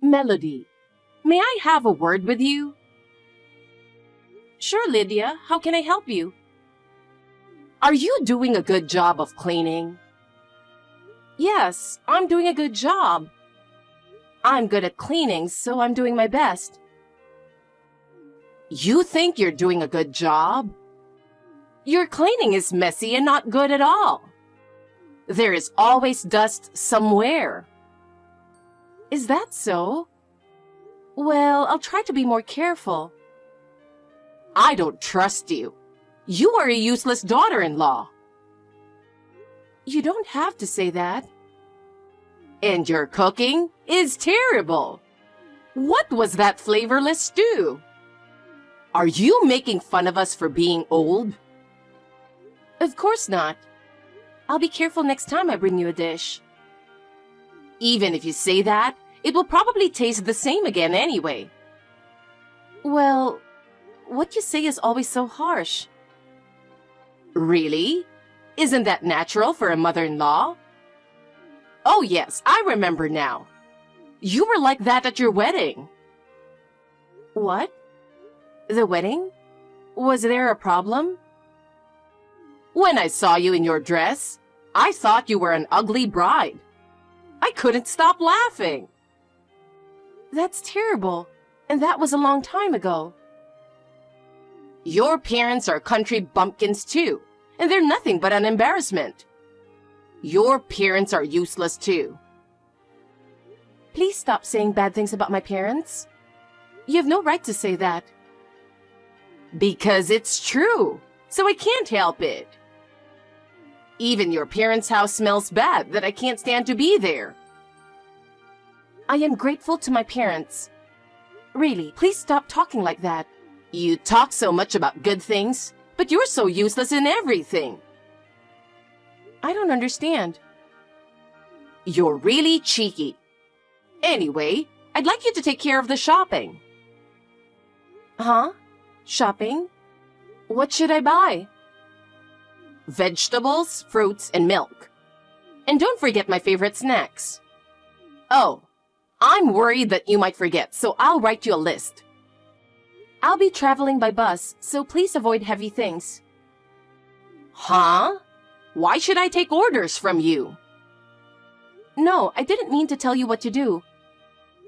Melody, may I have a word with you? Sure, Lydia. How can I help you? Are you doing a good job of cleaning? Yes, I'm doing a good job. I'm good at cleaning, so I'm doing my best. You think you're doing a good job? Your cleaning is messy and not good at all. There is always dust somewhere. Is that so? Well, I'll try to be more careful. I don't trust you. You are a useless daughter-in-law. You don't have to say that. And your cooking is terrible. What was that flavorless stew? Are you making fun of us for being old? Of course not. I'll be careful next time I bring you a dish. Even if you say that, it will probably taste the same again anyway. Well, what you say is always so harsh. Really? Isn't that natural for a mother-in-law? Oh yes, I remember now. You were like that at your wedding. What? The wedding? Was there a problem? When I saw you in your dress, I thought you were an ugly bride. I couldn't stop laughing. That's terrible, and that was a long time ago. Your parents are country bumpkins too, and they're nothing but an embarrassment. Your parents are useless too. Please stop saying bad things about my parents. You have no right to say that. Because it's true, so I can't help it. Even your parents' house smells bad that I can't stand to be there. I am grateful to my parents. Really, please stop talking like that. You talk so much about good things, but you're so useless in everything. I don't understand. You're really cheeky. Anyway, I'd like you to take care of the shopping. Huh? Shopping? What should I buy? Vegetables, fruits, and milk. And don't forget my favorite snacks. Oh, I'm worried that you might forget, so I'll write you a list. I'll be traveling by bus, so please avoid heavy things. Huh? Why should I take orders from you? No, I didn't mean to tell you what to do.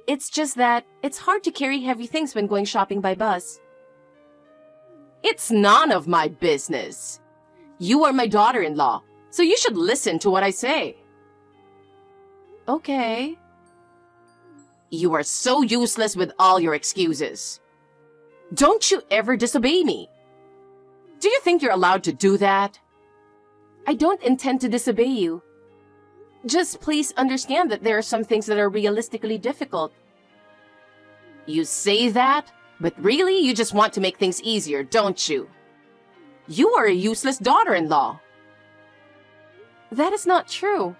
It's just that it's hard to carry heavy things when going shopping by bus. It's none of my business. You are my daughter-in-law, so you should listen to what I say. Okay. You are so useless with all your excuses. Don't you ever disobey me. Do you think you're allowed to do that? I don't intend to disobey you. Just please understand that there are some things that are realistically difficult. You say that, but really you just want to make things easier, don't you? You are a useless daughter-in-law. That is not true.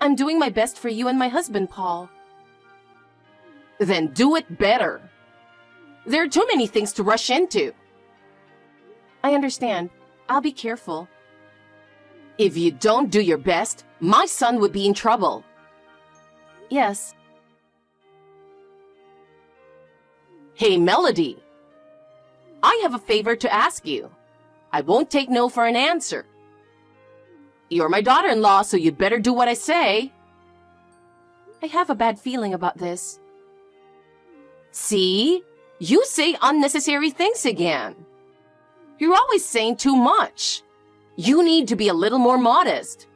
I'm doing my best for you and my husband, Paul. Then do it better. There are too many things to rush into. I understand. I'll be careful. If you don't do your best, my son would be in trouble. Yes. Hey, Melody. I have a favor to ask you. I won't take no for an answer. You're my daughter-in-law, so you'd better do what I say. I have a bad feeling about this. See? You say unnecessary things again. You're always saying too much. You need to be a little more modest.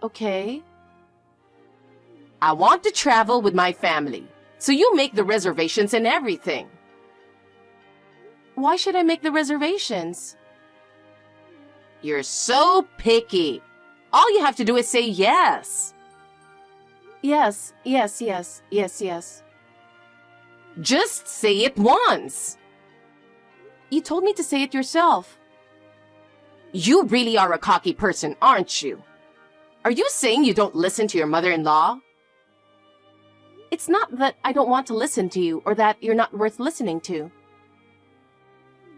Okay. I want to travel with my family, so you make the reservations and everything. Why should I make the reservations? You're so picky. All you have to do is say yes. Yes, yes, yes, yes, yes. Just say it once. You told me to say it yourself. You really are a cocky person, aren't you? Are you saying you don't listen to your mother-in-law? It's not that I don't want to listen to you or that you're not worth listening to.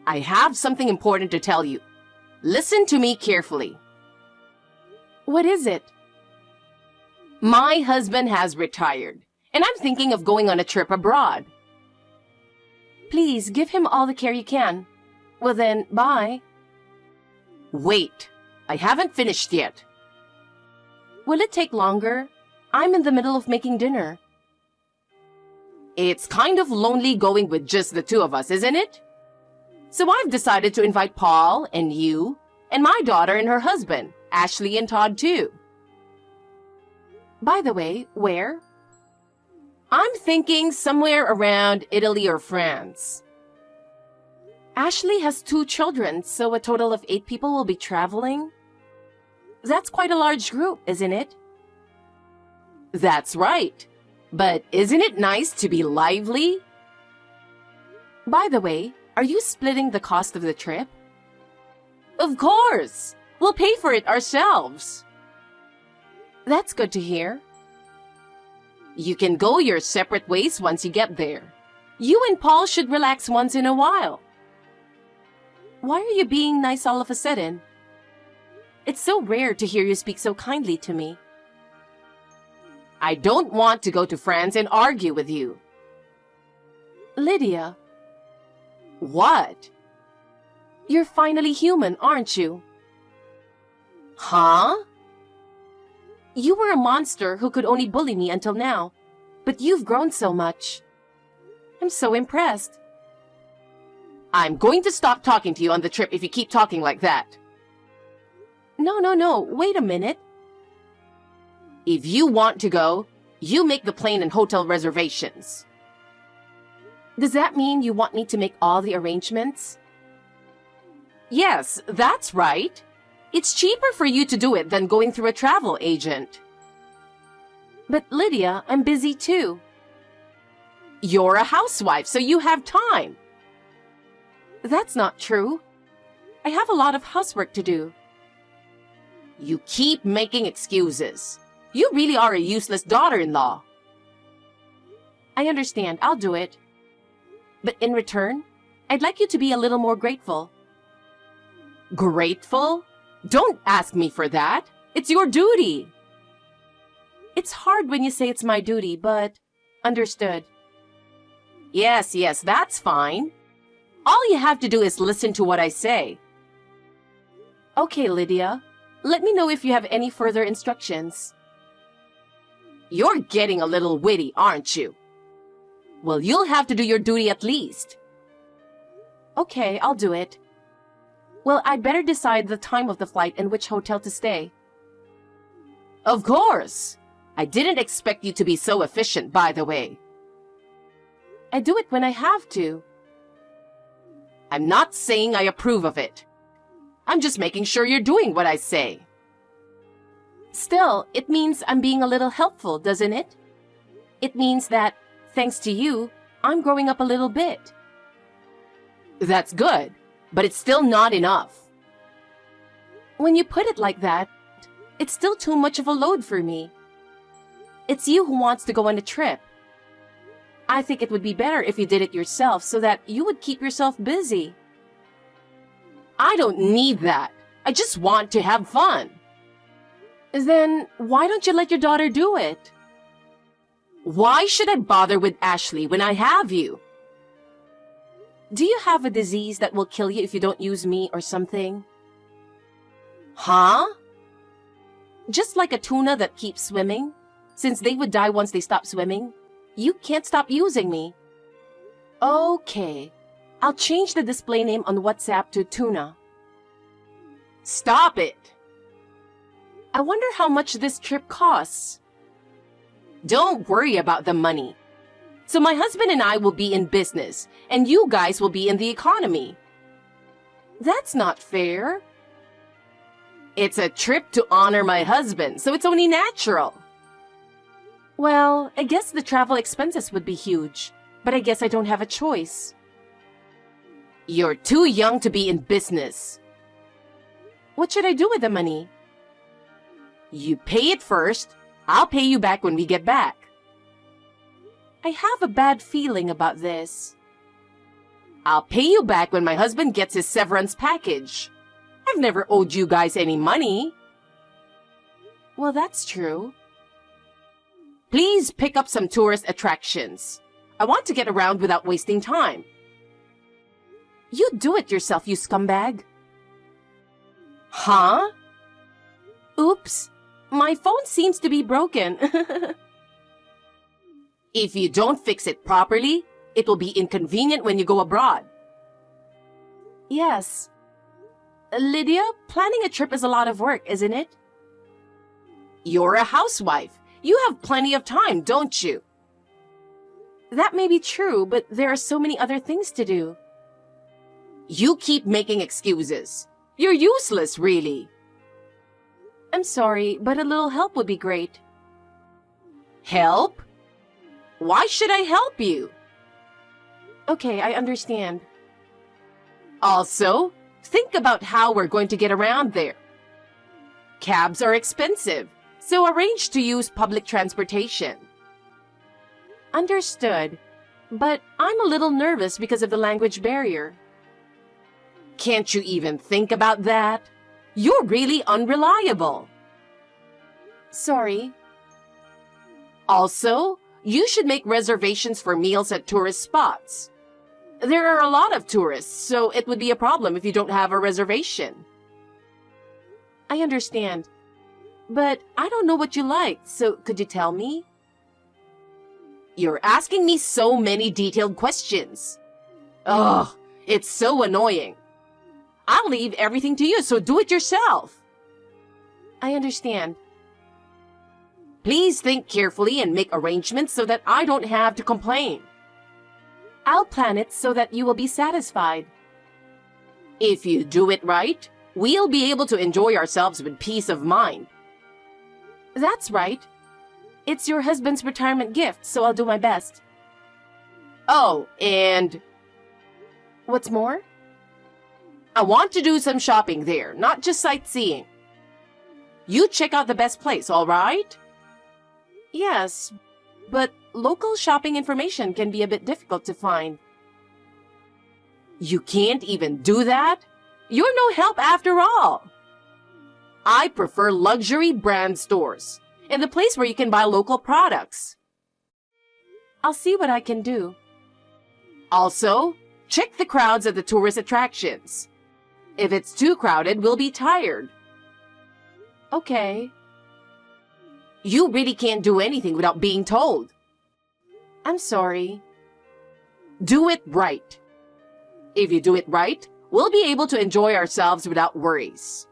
I have something important to tell you. Listen to me carefully. What is it? My husband has retired, And I'm thinking of going on a trip abroad. Please give him all the care you can. Well then, bye. Wait, I haven't finished yet. Will it take longer? I'm in the middle of making dinner. It's kind of lonely going with just the two of us, isn't it? So I've decided to invite Paul and you and my daughter and her husband, Ashley and Todd too. By the way, where? I'm thinking somewhere around Italy or France. Ashley has 2 children, so a total of 8 people will be traveling. That's quite a large group, isn't it? That's right. But isn't it nice to be lively? By the way, are you splitting the cost of the trip? Of course! We'll pay for it ourselves. That's good to hear. You can go your separate ways once you get there. You and Paul should relax once in a while. Why are you being nice all of a sudden? It's so rare to hear you speak so kindly to me. I don't want to go to France and argue with you. Lydia. What? You're finally human, aren't you? Huh? You were a monster who could only bully me until now, but you've grown so much. I'm so impressed. I'm going to stop talking to you on the trip if you keep talking like that. No, wait a minute. If you want to go, you make the plane and hotel reservations. Does that mean you want me to make all the arrangements? Yes, that's right. It's cheaper for you to do it than going through a travel agent. But Lydia, I'm busy too. You're a housewife, so you have time. That's not true. I have a lot of housework to do. You keep making excuses. You really are a useless daughter-in-law. I understand. I'll do it. But in return, I'd like you to be a little more grateful. Grateful? Don't ask me for that. It's your duty. It's hard when you say it's my duty, but understood. Yes, that's fine. All you have to do is listen to what I say. Okay, Lydia. Let me know if you have any further instructions. You're getting a little witty, aren't you? Well, you'll have to do your duty at least. Okay, I'll do it. Well, I'd better decide the time of the flight and which hotel to stay. Of course. I didn't expect you to be so efficient, by the way. I do it when I have to. I'm not saying I approve of it. I'm just making sure you're doing what I say. Still, it means I'm being a little helpful, doesn't it? It means that, thanks to you, I'm growing up a little bit. That's good, but it's still not enough. When you put it like that, it's still too much of a load for me. It's you who wants to go on a trip. I think it would be better if you did it yourself so that you would keep yourself busy. I don't need that. I just want to have fun. Then why don't you let your daughter do it? Why should I bother with Ashley when I have you? Do you have a disease that will kill you if you don't use me or something? Huh? Just like a tuna that keeps swimming, since they would die once they stop swimming, you can't stop using me. Okay, I'll change the display name on WhatsApp to Tuna. Stop it! I wonder how much this trip costs. Don't worry about the money. So my husband and I will be in business, and you guys will be in the economy. That's not fair. It's a trip to honor my husband, so it's only natural. Well, I guess the travel expenses would be huge, but I guess I don't have a choice. You're too young to be in business. What should I do with the money? You pay it first. I'll pay you back when we get back. I have a bad feeling about this. I'll pay you back when my husband gets his severance package. I've never owed you guys any money. Well, that's true. Please pick up some tourist attractions. I want to get around without wasting time. You do it yourself, you scumbag. Huh? Oops, my phone seems to be broken. If you don't fix it properly, it will be inconvenient when you go abroad. Yes. Lydia, planning a trip is a lot of work, isn't it? You're a housewife. You have plenty of time, don't you? That may be true, but there are so many other things to do. You keep making excuses. You're useless, really. I'm sorry, but a little help would be great. Help? Why should I help you? Okay, I understand. Also, think about how we're going to get around there. Cabs are expensive, so arrange to use public transportation. Understood, but I'm a little nervous because of the language barrier. Can't you even think about that? You're really unreliable. Sorry. Also, you should make reservations for meals at tourist spots. There are a lot of tourists, so it would be a problem if you don't have a reservation. I understand, but I don't know what you like, so could you tell me? You're asking me so many detailed questions. Ugh, it's so annoying. I'll leave everything to you, so do it yourself. I understand. Please think carefully and make arrangements so that I don't have to complain. I'll plan it so that you will be satisfied. If you do it right, we'll be able to enjoy ourselves with peace of mind. That's right. It's your husband's retirement gift, so I'll do my best. Oh, and... What's more? I want to do some shopping there, not just sightseeing. You check out the best place, all right? Yes, but local shopping information can be a bit difficult to find. You can't even do that? You're no help after all. I prefer luxury brand stores and the place where you can buy local products. I'll see what I can do. Also, check the crowds at the tourist attractions. If it's too crowded, we'll be tired. Okay. You really can't do anything without being told. I'm sorry. Do it right. If you do it right, we'll be able to enjoy ourselves without worries.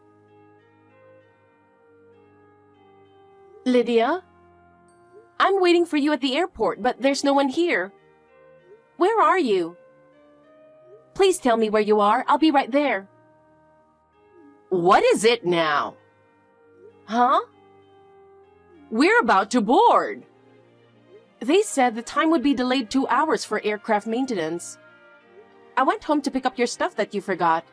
Lydia? I'm waiting for you at the airport, but there's no one here. Where are you? Please tell me where you are. I'll be right there. What is it now? Huh? We're about to board. They said the time would be delayed 2 hours for aircraft maintenance. I went home to pick up your stuff that you forgot.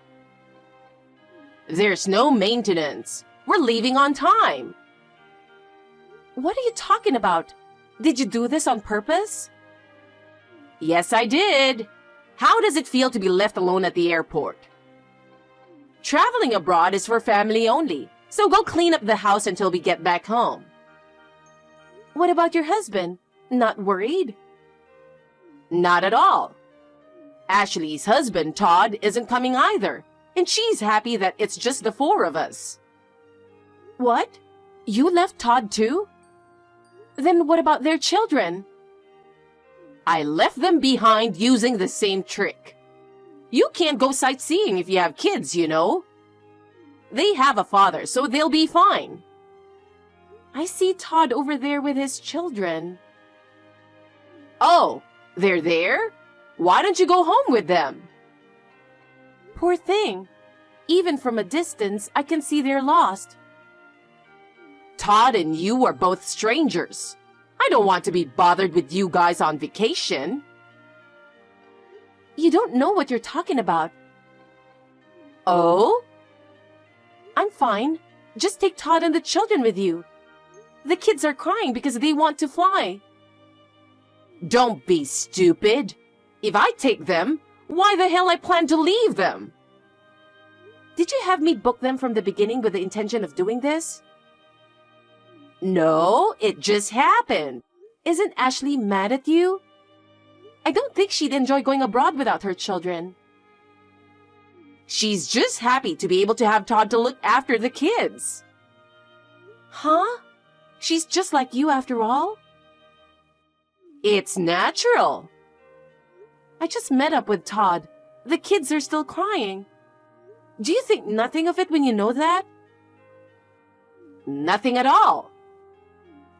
There's no maintenance. We're leaving on time. What are you talking about? Did you do this on purpose? Yes, I did. How does it feel to be left alone at the airport? Traveling abroad is for family only, so go clean up the house until we get back home. What about your husband? Not worried? Not at all. Ashley's husband, Todd, isn't coming either, and she's happy that it's just the 4 of us. What? You left Todd too? Then what about their children? I left them behind using the same trick. You can't go sightseeing if you have kids, you know. They have a father, so they'll be fine. I see Todd over there with his children. Oh, they're there? Why don't you go home with them? Poor thing. Even from a distance, I can see they're lost. Todd and you are both strangers. I don't want to be bothered with you guys on vacation. You don't know what you're talking about. Oh? I'm fine. Just take Todd and the children with you. The kids are crying because they want to fly. Don't be stupid. If I take them, why the hell I plan to leave them? Did you have me book them from the beginning with the intention of doing this? No, it just happened. Isn't Ashley mad at you? I don't think she'd enjoy going abroad without her children. She's just happy to be able to have Todd to look after the kids. Huh? She's just like you after all? It's natural. I just met up with Todd. The kids are still crying. Do you think nothing of it when you know that? Nothing at all.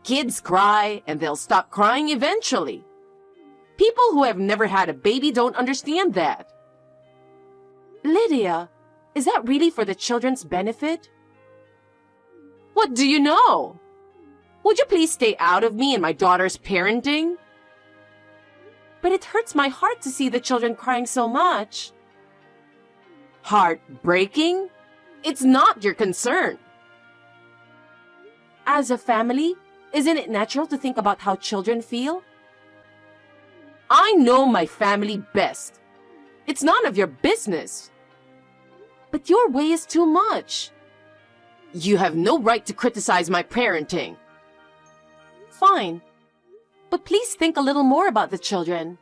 Kids cry and they'll stop crying eventually. People who have never had a baby don't understand that. Lydia, is that really for the children's benefit? What do you know? Would you please stay out of me and my daughter's parenting? But it hurts my heart to see the children crying so much. Heartbreaking? It's not your concern. As a family, isn't it natural to think about how children feel? I know my family best. It's none of your business. But your way is too much. You have no right to criticize my parenting. Fine. But please think a little more about the children.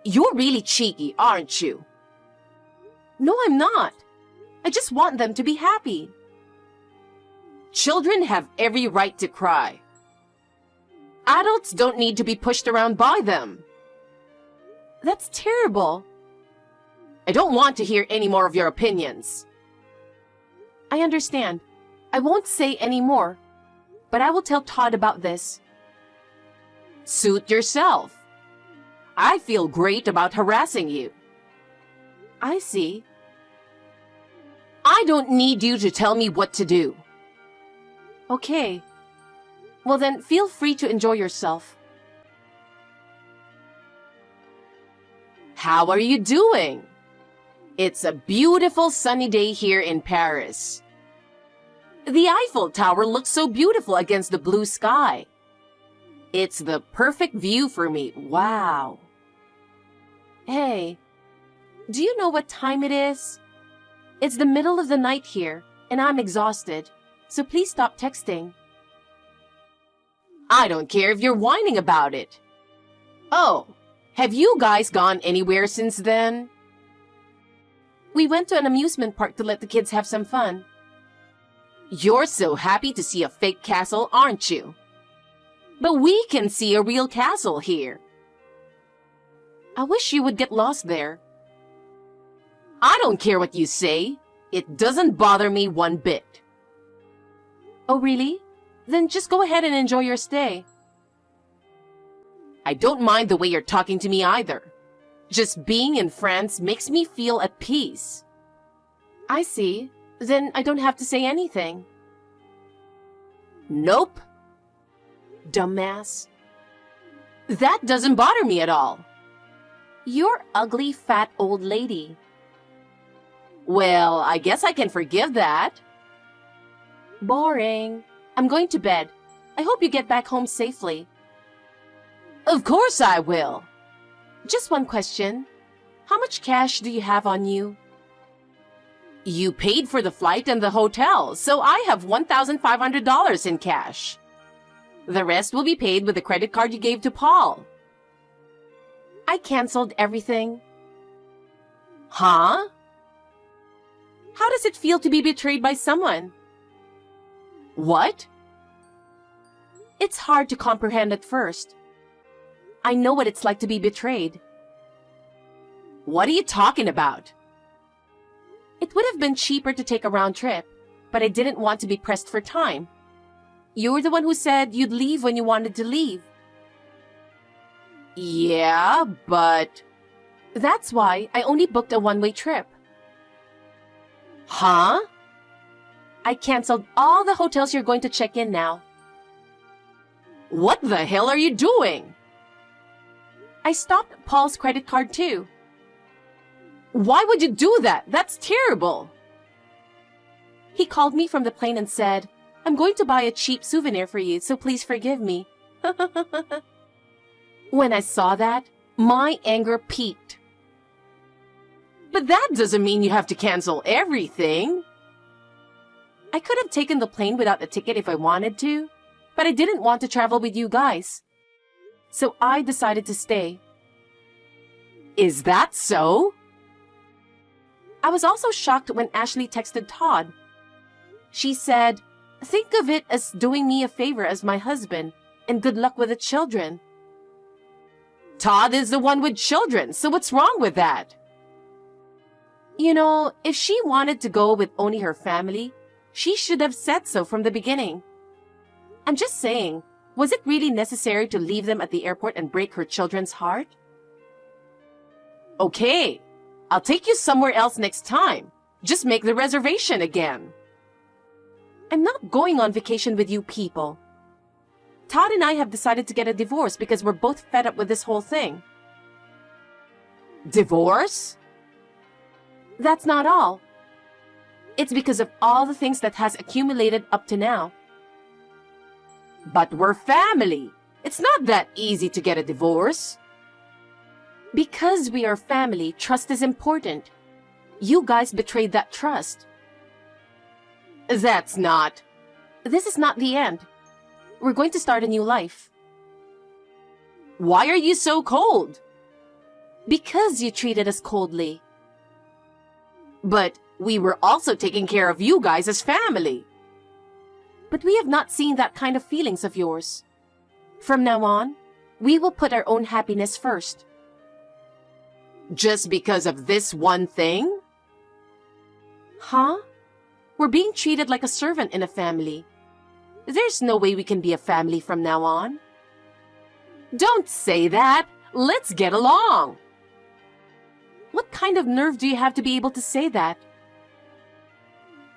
You're really cheeky, aren't you? No, I'm not. I just want them to be happy. Children have every right to cry. Adults don't need to be pushed around by them. That's terrible. I don't want to hear any more of your opinions. I understand. I won't say any more, but I will tell Todd about this. Suit yourself. I feel great about harassing you. I see. I don't need you to tell me what to do. Okay. Well then, feel free to enjoy yourself. How are you doing? It's a beautiful sunny day here in Paris. The Eiffel Tower looks so beautiful against the blue sky. It's the perfect view for me. Wow. Hey, do you know what time it is? It's the middle of the night here, and I'm exhausted, so please stop texting. I don't care if you're whining about it. Oh, have you guys gone anywhere since then? We went to an amusement park to let the kids have some fun. You're so happy to see a fake castle, aren't you? But we can see a real castle here. I wish you would get lost there. I don't care what you say. It doesn't bother me one bit. Oh, really? Then just go ahead and enjoy your stay. I don't mind the way you're talking to me either. Just being in France makes me feel at peace. I see. Then I don't have to say anything. Nope. Dumbass. That doesn't bother me at all. You're ugly, fat old lady. Well, I guess I can forgive that. Boring. I'm going to bed. I hope you get back home safely. Of course I will. Just one question. How much cash do you have on you? You paid for the flight and the hotel, so I have $1,500 in cash. The rest will be paid with the credit card you gave to Paul. I canceled everything. Huh? How does it feel to be betrayed by someone? What? It's hard to comprehend at first. I know what it's like to be betrayed. What are you talking about? It would have been cheaper to take a round trip, but I didn't want to be pressed for time. You were the one who said you'd leave when you wanted to leave. Yeah, but... That's why I only booked a one-way trip. Huh? I canceled all the hotels you're going to check in now. What the hell are you doing? I stopped Paul's credit card too. Why would you do that? That's terrible. He called me from the plane and said, I'm going to buy a cheap souvenir for you, so please forgive me. When I saw that, my anger peaked. But that doesn't mean you have to cancel everything. I could have taken the plane without the ticket if I wanted to, but I didn't want to travel with you guys. So I decided to stay. Is that so? I was also shocked when Ashley texted Todd. She said, "Think of it as doing me a favor as my husband, and good luck with the children." Todd is the one with children, so what's wrong with that? You know, if she wanted to go with only her family, she should have said so from the beginning. I'm just saying, was it really necessary to leave them at the airport and break her children's heart? Okay, I'll take you somewhere else next time. Just make the reservation again. I'm not going on vacation with you people. Todd and I have decided to get a divorce because we're both fed up with this whole thing. Divorce? That's not all. It's because of all the things that has accumulated up to now. But we're family. It's not that easy to get a divorce. Because we are family, trust is important. You guys betrayed that trust. That's not. This is not the end. We're going to start a new life. Why are you so cold? Because you treated us coldly. But we were also taking care of you guys as family. But we have not seen that kind of feelings of yours. From now on, we will put our own happiness first. Just because of this one thing? Huh? We're being treated like a servant in a family. There's no way we can be a family from now on. Don't say that. Let's get along. What kind of nerve do you have to be able to say that?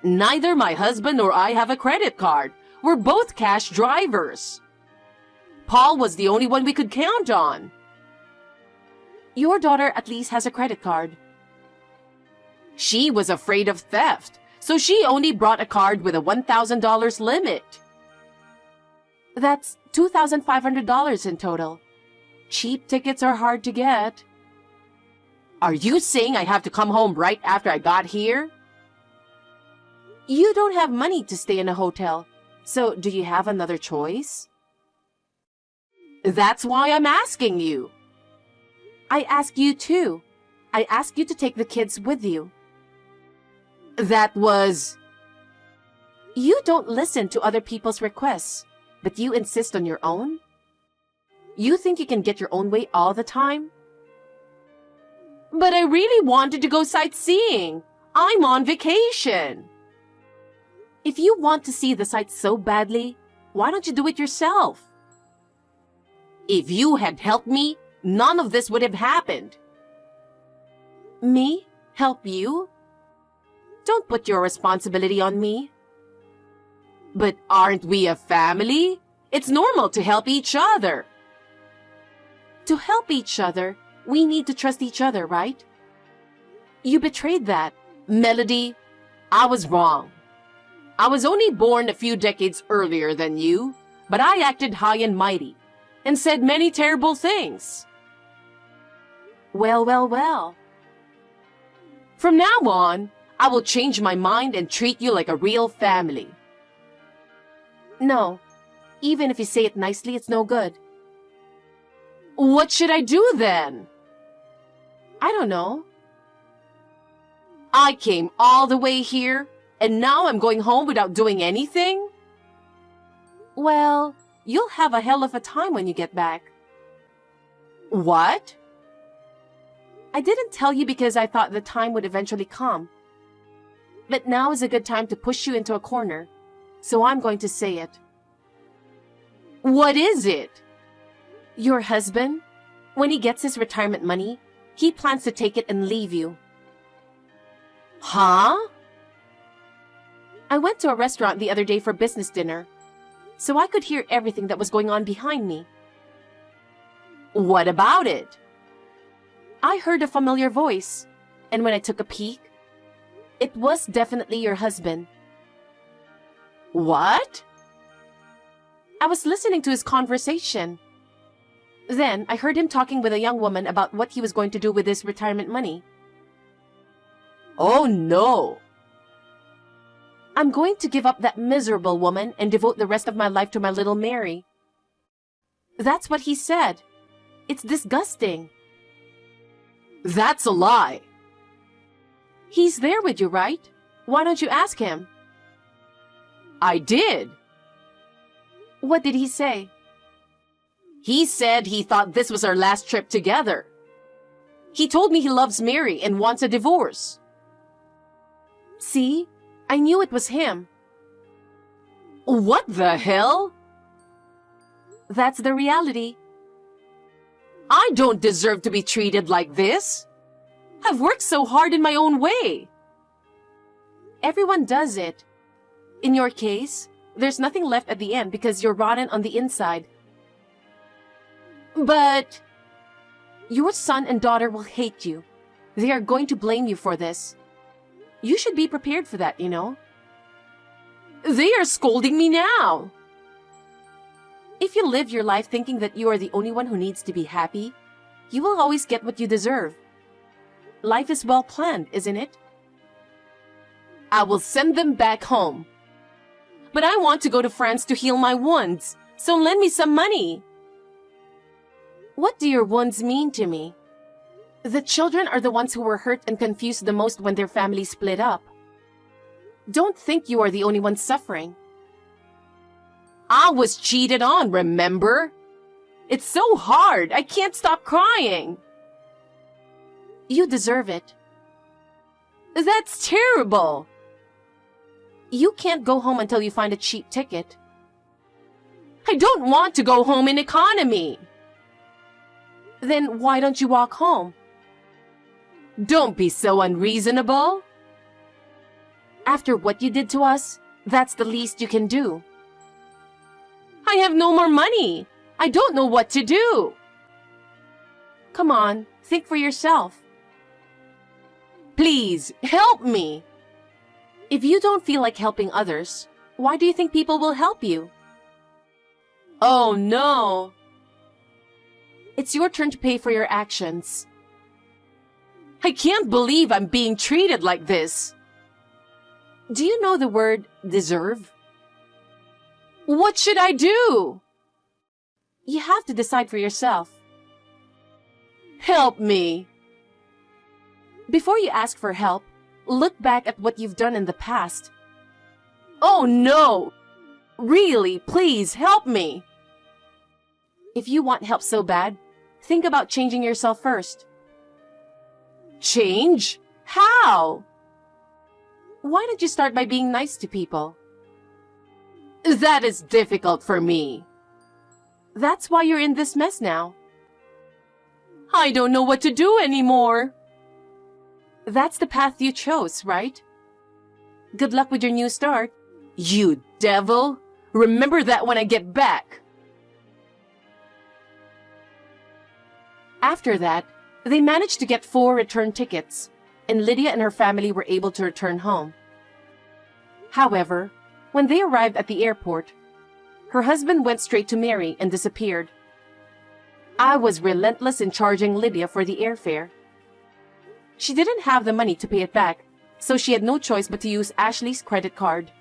Neither my husband nor I have a credit card. We're both cash drivers. Paul was the only one we could count on. Your daughter at least has a credit card. She was afraid of theft, so she only brought a card with a $1,000 limit. That's $2,500 in total. Cheap tickets are hard to get. Are you saying I have to come home right after I got here? You don't have money to stay in a hotel, so do you have another choice? That's why I'm asking you. I ask you too. I ask you to take the kids with you. That was... You don't listen to other people's requests, but you insist on your own? You think you can get your own way all the time? But I really wanted to go sightseeing. I'm on vacation. If you want to see the sights so badly, why don't you do it yourself? If you had helped me, none of this would have happened. Me? Help you? Don't put your responsibility on me. But aren't we a family? It's normal to help each other. To help each other, we need to trust each other, right? You betrayed that. Melody, I was wrong. I was only born a few decades earlier than you, but I acted high and mighty and said many terrible things. Well. From now on, I will change my mind and treat you like a real family. No, even if you say it nicely, it's no good. What should I do then? I don't know. I came all the way here, and now I'm going home without doing anything? Well, you'll have a hell of a time when you get back. What? I didn't tell you because I thought the time would eventually come. But now is a good time to push you into a corner, so I'm going to say it. What is it? Your husband, when he gets his retirement money, he plans to take it and leave you. Huh? I went to a restaurant the other day for business dinner, so I could hear everything that was going on behind me. What about it? I heard a familiar voice, and when I took a peek, it was definitely your husband. What? I was listening to his conversation. Then I heard him talking with a young woman about what he was going to do with his retirement money. Oh no! I'm going to give up that miserable woman and devote the rest of my life to my little Mary. That's what he said. It's disgusting. That's a lie. He's there with you, right? Why don't you ask him? I did. What did he say? He said he thought this was our last trip together. He told me he loves Mary and wants a divorce. See? I knew it was him. What the hell? That's the reality. I don't deserve to be treated like this. I've worked so hard in my own way. Everyone does it. In your case, there's nothing left at the end because you're rotten on the inside. But your son and daughter will hate you. They are going to blame you for this. You should be prepared for that, you know. They are scolding me now. If you live your life thinking that you are the only one who needs to be happy, you will always get what you deserve. Life is well planned, isn't it? I will send them back home. But I want to go to France to heal my wounds, so lend me some money. What do your wounds mean to me? The children are the ones who were hurt and confused the most when their family split up. Don't think you are the only one suffering. I was cheated on, remember? It's so hard, I can't stop crying. You deserve it. That's terrible. You can't go home until you find a cheap ticket. I don't want to go home in economy. Then why don't you walk home? Don't be so unreasonable. After what you did to us, that's the least you can do. I have no more money. I don't know what to do. Come on, think for yourself. Please, help me. If you don't feel like helping others, why do you think people will help you? Oh no. It's your turn to pay for your actions. I can't believe I'm being treated like this. Do you know the word deserve? What should I do? You have to decide for yourself. Help me. Before you ask for help, look back at what you've done in the past. Oh no! Really, please help me. If you want help so bad, think about changing yourself first. Change? How? Why don't you start by being nice to people? That is difficult for me. That's why you're in this mess now. I don't know what to do anymore. That's the path you chose, right? Good luck with your new start. You devil! Remember that when I get back. After that, they managed to get 4 return tickets, and Lydia and her family were able to return home. However, when they arrived at the airport, her husband went straight to Mary and disappeared. I was relentless in charging Lydia for the airfare. She didn't have the money to pay it back, so she had no choice but to use Ashley's credit card.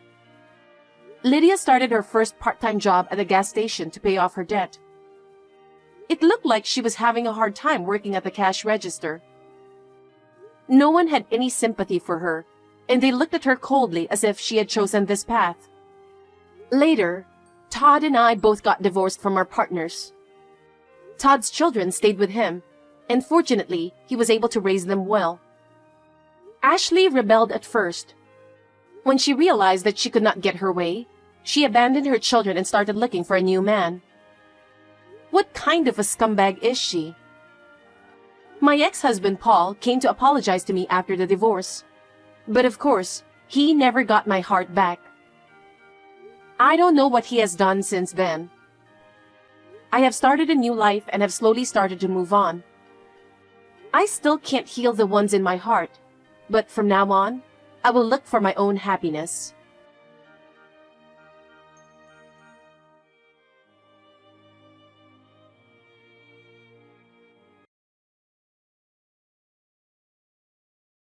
Lydia started her first part-time job at a gas station to pay off her debt. It looked like she was having a hard time working at the cash register. No one had any sympathy for her, and they looked at her coldly as if she had chosen this path. Later, Todd and I both got divorced from our partners. Todd's children stayed with him, and fortunately, he was able to raise them well. Ashley rebelled at first. When she realized that she could not get her way, she abandoned her children and started looking for a new man. What kind of a scumbag is she? My ex-husband Paul came to apologize to me after the divorce. But of course, he never got my heart back. I don't know what he has done since then. I have started a new life and have slowly started to move on. I still can't heal the wounds in my heart, but from now on, I will look for my own happiness.